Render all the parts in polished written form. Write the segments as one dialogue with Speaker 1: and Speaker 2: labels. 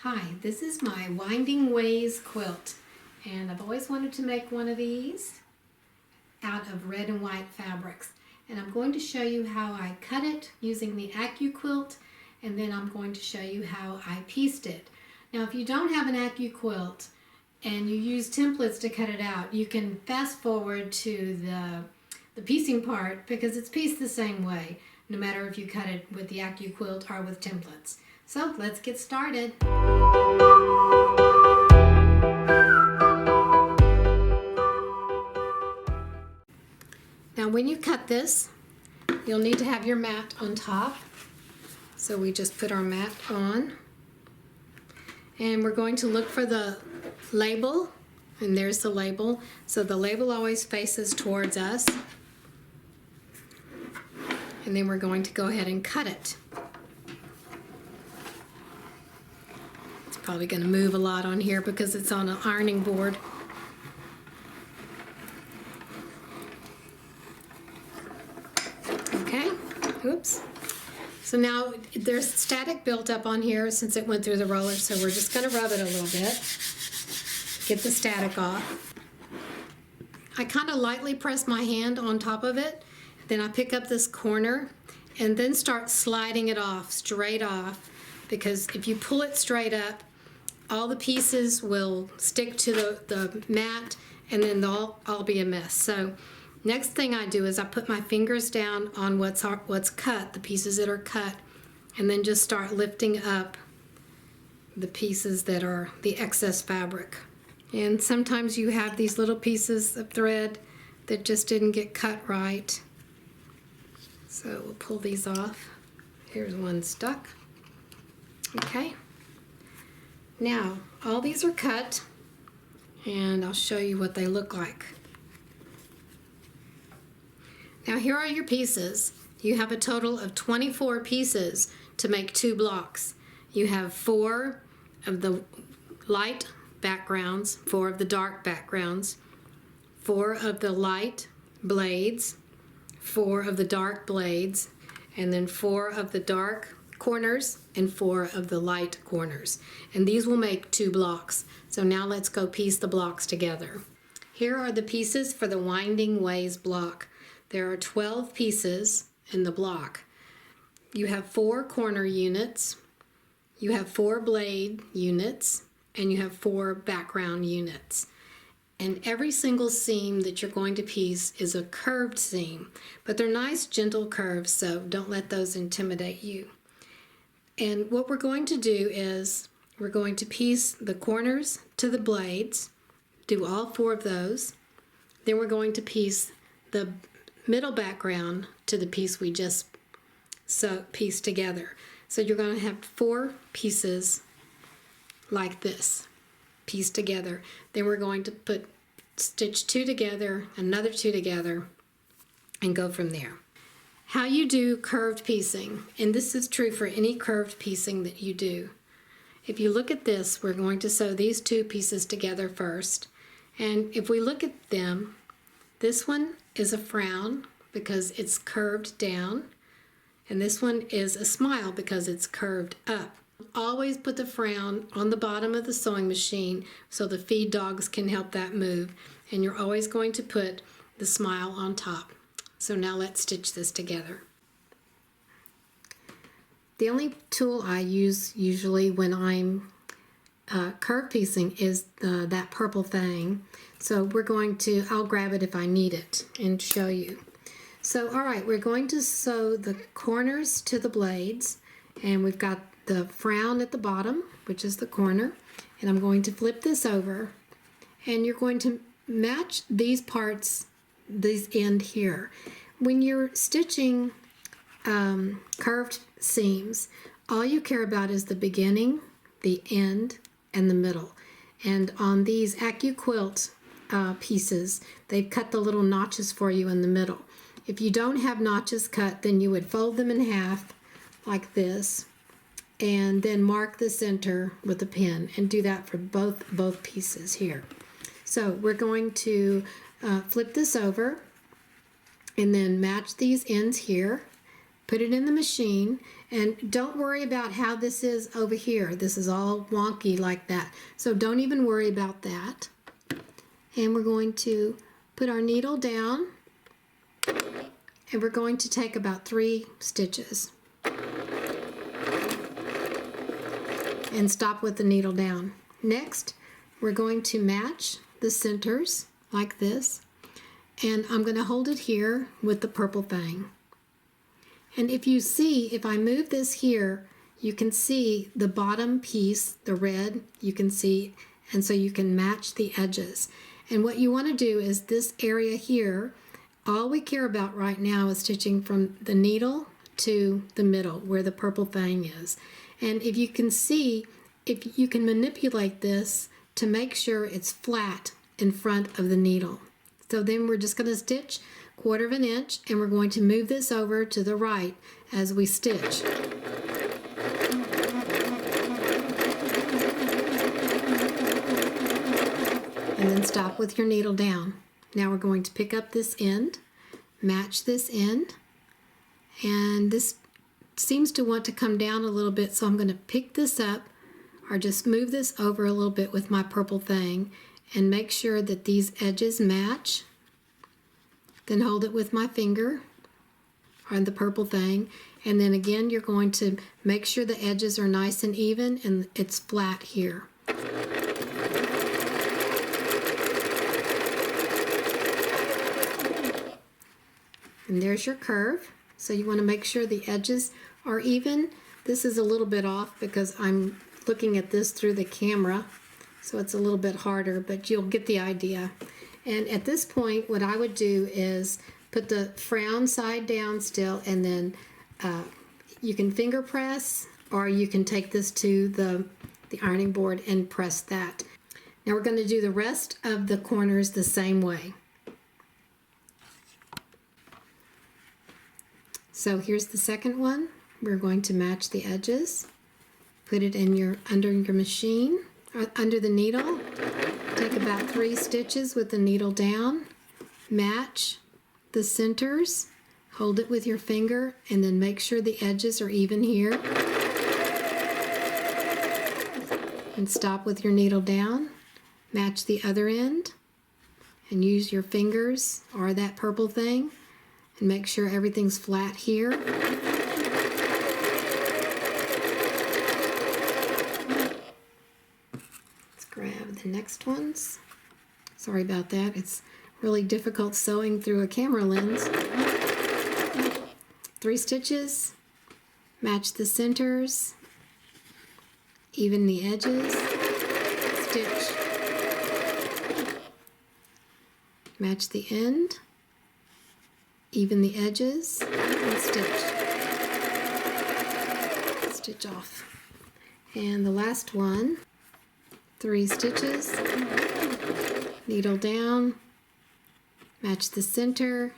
Speaker 1: Hi, this is my Winding Ways quilt, and I've always wanted to make one of these out of red and white fabrics. And I'm going to show you how I cut it using the AccuQuilt, and then I'm going to show you how I pieced it. Now if you don't have an AccuQuilt and you use templates to cut it out, you can fast forward to the piecing part because it's pieced the same way, no matter if you cut it with the AccuQuilt or with templates. So let's get started. Now when you cut this, you'll need to have your mat on top. So we just put our mat on. And we're going to look for the label, and there's the label. So the label always faces towards us. And then we're going to go ahead and cut it. It's probably going to move a lot on here because it's on an ironing board. Okay, oops. So now there's static built up on here since it went through the roller, so we're just going to rub it a little bit, get the static off. I kind of lightly press my hand on top of it, then I pick up this corner and then start sliding it off, straight off, because if you pull it straight up, all the pieces will stick to the mat and then they'll all be a mess. So next thing I do is I put my fingers down on what's cut, the pieces that are cut, and then just start lifting up the pieces that are the excess fabric. And sometimes you have these little pieces of thread that just didn't get cut right. So we'll pull these off. Here's one stuck. Okay. Now, all these are cut, and I'll show you what they look like. Now here are your pieces. You have a total of 24 pieces to make 2 blocks. You have 4 of the light backgrounds, 4 of the dark backgrounds, 4 of the light blades, 4 of the dark blades, and then 4 of the dark corners and 4 of the light corners. And these will make 2 blocks. So now let's go piece the blocks together. Here are the pieces for the Winding Ways block. There are 12 pieces in the block. You have 4 corner units, you have 4 blade units, and you have 4 background units. And every single seam that you're going to piece is a curved seam, but they're nice gentle curves, so don't let those intimidate you. And what we're going to do is we're going to piece the corners to the blades, do all 4 of those. Then we're going to piece the middle background to the piece we just pieced together. So you're going to have 4 pieces like this pieced together. Then we're going to stitch 2 together, another 2 together, and go from there. How you do curved piecing, and this is true for any curved piecing that you do. If you look at this, we're going to sew these 2 pieces together first. And if we look at them, this one is a frown because it's curved down, and this one is a smile because it's curved up. Always put the frown on the bottom of the sewing machine so the feed dogs can help that move, and you're always going to put the smile on top. So now let's stitch this together. The only tool I use usually when I'm curve piecing is that purple thing. So we're going to, I'll grab it if I need it and show you. So alright, we're going to sew the corners to the blades, and we've got the frown at the bottom, which is the corner, and I'm going to flip this over, and you're going to match these parts, this end here. When you're stitching curved seams, all you care about is the beginning, the end, and the middle. And on these AccuQuilt pieces, they've cut the little notches for you in the middle. If you don't have notches cut, then you would fold them in half like this, and then mark the center with a pin, and do that for both pieces here. So we're going to flip this over and then match these ends here put it in the machine, and don't worry about how this is over here. This is all wonky like that, so don't even worry about that. And we're going to put our needle down, and we're going to take about 3 stitches and stop with the needle down. Next, we're going to match the centers like this, and I'm going to hold it here with the purple thing. And if you see, if I move this here, you can see the bottom piece, the red, you can see, and so you can match the edges. And what you want to do is this area here, all we care about right now is stitching from the needle to the middle where the purple thing is. And if you can see, if you can manipulate this to make sure it's flat in front of the needle. So then we're just going to stitch 1/4 of an inch, and we're going to move this over to the right as we stitch. And then stop with your needle down. Now we're going to pick up this end, match this end, and this seems to want to come down a little bit, so I'm going to pick this up or just move this over a little bit with my purple thing and make sure that these edges match. Then hold it with my finger on the purple thing, and then again you're going to make sure the edges are nice and even and it's flat here. And there's your curve. So you want to make sure the edges are even. This is a little bit off because I'm looking at this through the camera, so it's a little bit harder, but you'll get the idea. And at this point, what I would do is put the frown side down still, and then you can finger press, or you can take this to the ironing board and press that. Now we're going to do the rest of the corners the same way. So here's the second one. We're going to match the edges, put it in under your machine, under the needle. Take about 3 stitches with the needle down, match the centers, hold it with your finger, and then make sure the edges are even here. And stop with your needle down, match the other end, and use your fingers or that purple thing, and make sure everything's flat here. Let's grab the next ones. Sorry about that. It's really difficult sewing through a camera lens. 3 stitches, match the centers, even the edges, stitch, match the end, even the edges, and stitch. Stitch off. And the last one, 3 stitches, needle down, match the center,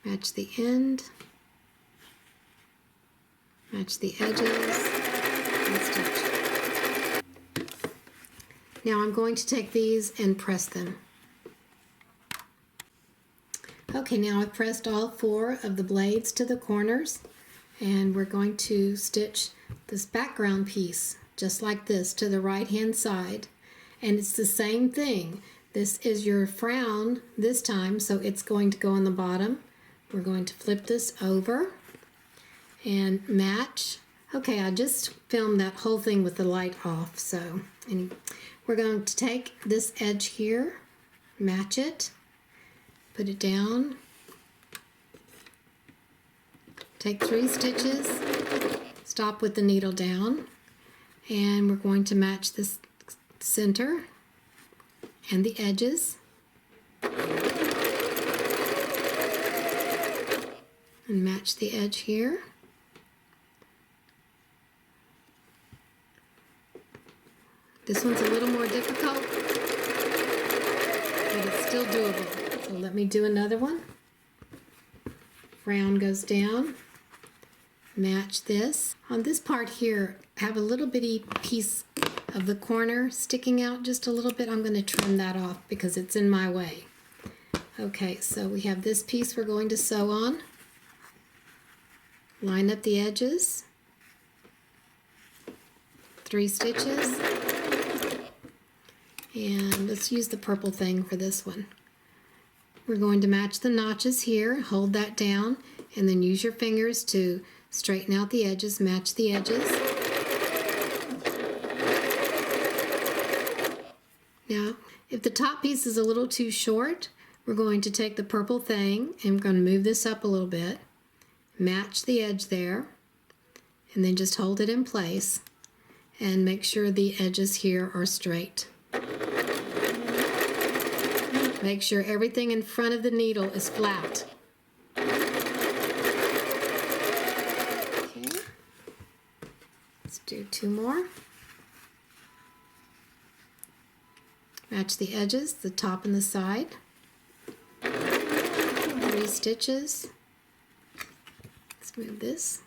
Speaker 1: match the end, match the edges, and stitch. Now I'm going to take these and press them. Okay, now I've pressed all 4 of the blades to the corners, and we're going to stitch this background piece just like this to the right hand side. And it's the same thing. This is your frown this time, so it's going to go on the bottom. We're going to flip this over and match. Okay, I just filmed that whole thing with the light off, so anyway. We're going to take this edge here, match it, put it down, take 3 stitches, stop with the needle down, and we're going to match this center and the edges, and match the edge here. This one's a little more difficult, but it's still doable. So let me do another one. Frown goes down, match this. On this part here, I have a little bitty piece of the corner sticking out just a little bit. I'm going to trim that off because it's in my way. Okay, so we have this piece we're going to sew on. Line up the edges, 3 stitches, and let's use the purple thing for this one. We're going to match the notches here, hold that down, and then use your fingers to straighten out the edges, match the edges. Now, if the top piece is a little too short, we're going to take the purple thing and we're going to move this up a little bit, match the edge there, and then just hold it in place and make sure the edges here are straight. Make sure everything in front of the needle is flat. Okay, let's do 2 more. Match the edges, the top and the side. 3 stitches. Let's move this.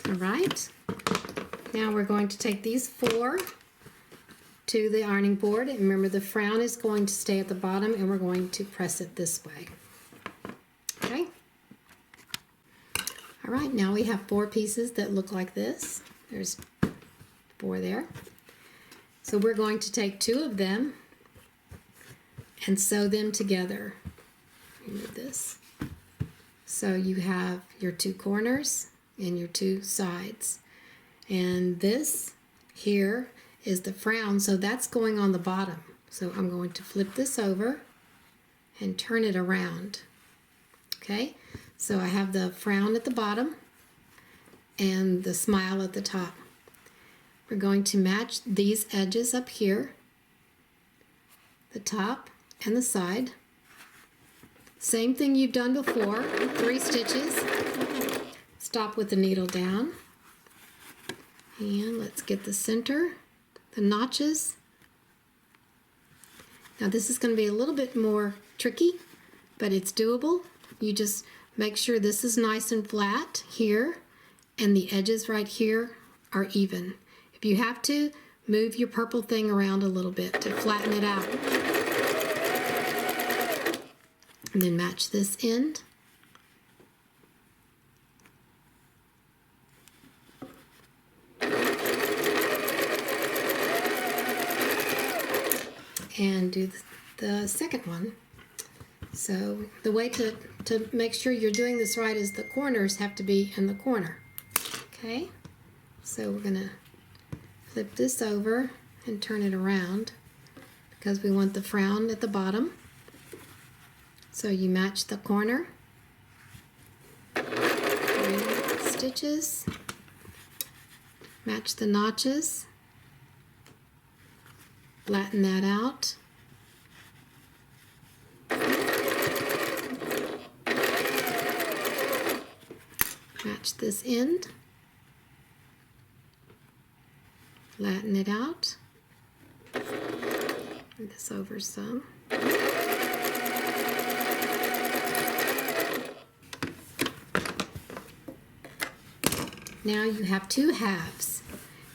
Speaker 1: Alright, now we're going to take these 4 to the ironing board, and remember the frown is going to stay at the bottom and we're going to press it this way. Okay? Alright, now we have 4 pieces that look like this. There's 4 there. So we're going to take 2 of them and sew them together. Remove this. So you have your 2 corners and your 2 sides. And this here is the frown, so that's going on the bottom. So I'm going to flip this over and turn it around. Okay, so I have the frown at the bottom and the smile at the top. We're going to match these edges up here, the top and the side. Same thing you've done before, 3 stitches. Stop with the needle down, and let's get the center, the notches. Now this is going to be a little bit more tricky, but it's doable. You just make sure this is nice and flat here, and the edges right here are even. If you have to, move your purple thing around a little bit to flatten it out. And then match this end. And do the second one. So the way to make sure you're doing this right is the corners have to be in the corner. Okay, so we're gonna flip this over and turn it around because we want the frown at the bottom. So you match the corner, 3 stitches, match the notches, flatten that out. Match this end. Flatten it out. Move this over some. Now you have 2 halves,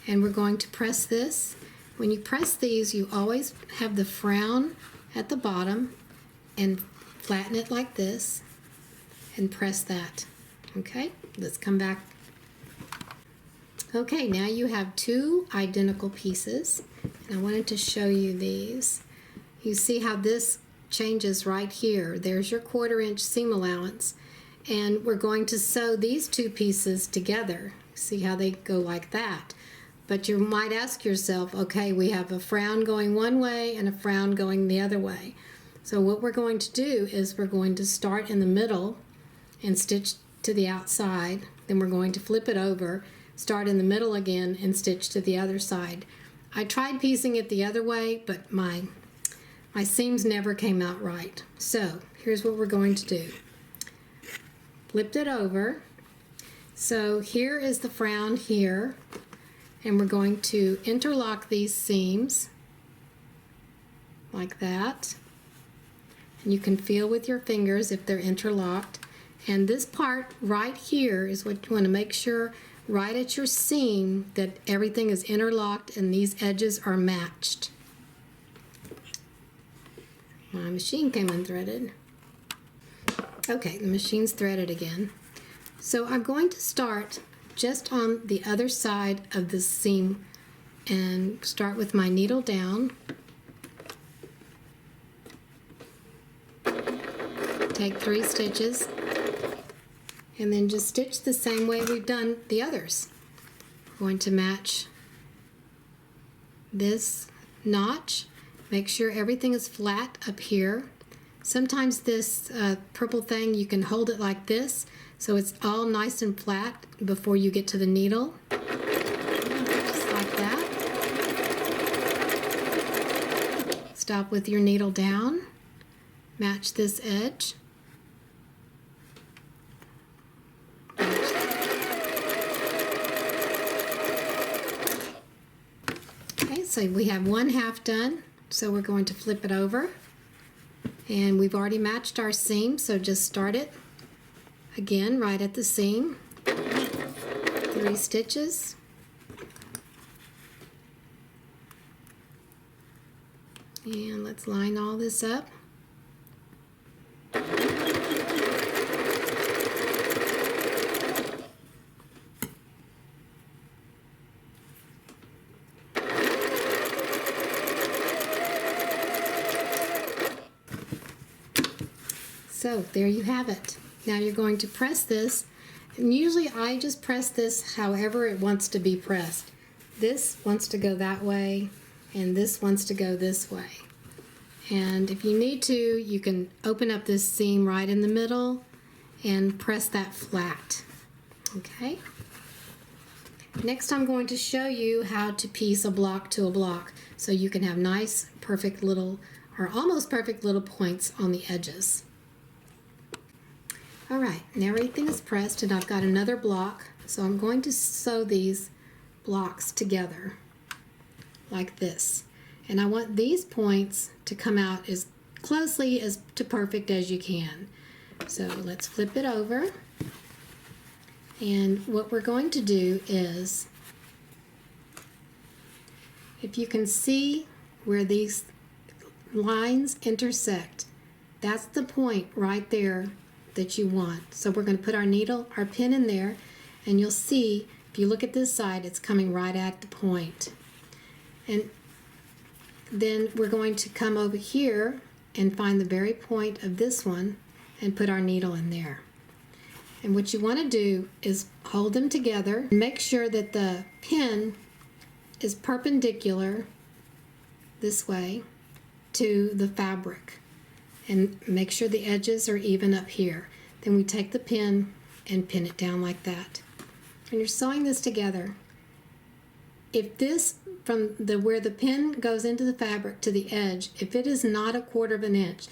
Speaker 1: and we're going to press this. When you press these, you always have the frown at the bottom and flatten it like this and press that. Okay, let's come back. Okay, now you have 2 identical pieces, and I wanted to show you these. You see how this changes right here. There's your 1/4 inch seam allowance, and we're going to sew these 2 pieces together. See how they go like that. But you might ask yourself, okay, we have a frown going one way and a frown going the other way. So what we're going to do is we're going to start in the middle and stitch to the outside. Then we're going to flip it over, start in the middle again, and stitch to the other side. I tried piecing it the other way, but my seams never came out right. So here's what we're going to do. Flipped it over. So here is the frown here, and we're going to interlock these seams like that. And you can feel with your fingers if they're interlocked. And this part right here is what you want to make sure right at your seam that everything is interlocked and these edges are matched. My machine came unthreaded. Okay, the machine's threaded again. So I'm going to start just on the other side of the seam and start with my needle down. Take 3 stitches and then just stitch the same way we've done the others. We're going to match this notch. Make sure everything is flat up here. Sometimes this purple thing, you can hold it like this so it's all nice and flat before you get to the needle. Just like that. Stop with your needle down. Match this edge. Okay, so we have 1/2 done. So we're going to flip it over. And we've already matched our seam, so just start it again right at the seam. 3 stitches. And let's line all this up. So there you have it. Now you're going to press this, and usually I just press this however it wants to be pressed. This wants to go that way, and this wants to go this way. And if you need to, you can open up this seam right in the middle and press that flat. Okay? Next I'm going to show you how to piece a block to a block so you can have nice, perfect little, or almost perfect little points on the edges. Alright, now everything is pressed and I've got another block, so I'm going to sew these blocks together like this. And I want these points to come out as closely as to perfect as you can. So let's flip it over. And what we're going to do is, if you can see where these lines intersect, that's the point right there that you want. So we're going to put our needle, our pin in there, and you'll see if you look at this side, it's coming right at the point. And then we're going to come over here and find the very point of this one and put our needle in there. And what you want to do is hold them together, make sure that the pin is perpendicular this way to the fabric, and make sure the edges are even up here. Then we take the pin and pin it down like that. And you're sewing this together. If this, from where the pin goes into the fabric to the edge, if it is not 1/4 inch,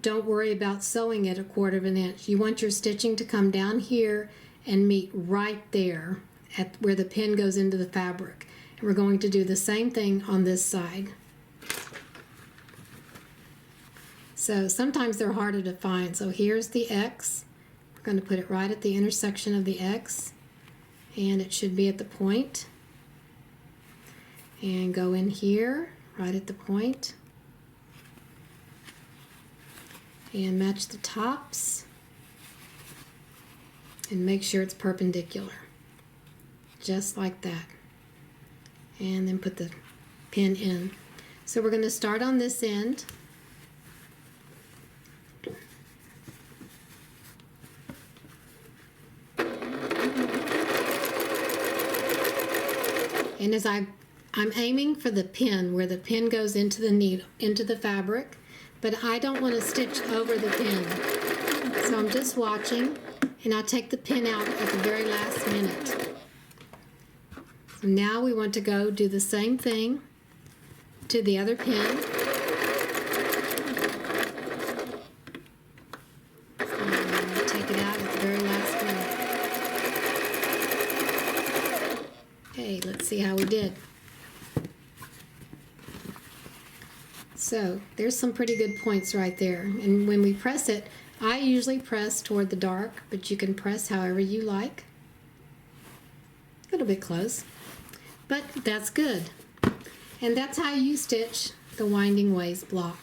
Speaker 1: don't worry about sewing it 1/4 inch. You want your stitching to come down here and meet right there at where the pin goes into the fabric. And we're going to do the same thing on this side. So sometimes they're harder to find. So here's the X. We're going to put it right at the intersection of the X, and it should be at the point. And go in here, right at the point. And match the tops. And make sure it's perpendicular. Just like that. And then put the pin in. So we're going to start on this end. And as I'm aiming for the pin, where the pin goes into the needle, into the fabric, but I don't want to stitch over the pin. So I'm just watching, and I take the pin out at the very last minute. So now we want to go do the same thing to the other pin. And take it out at the very last minute. Okay, let's see how we did. So there's some pretty good points right there. And when we press it, I usually press toward the dark, but you can press however you like. A little bit close, but that's good. And that's how you stitch the Winding Ways block.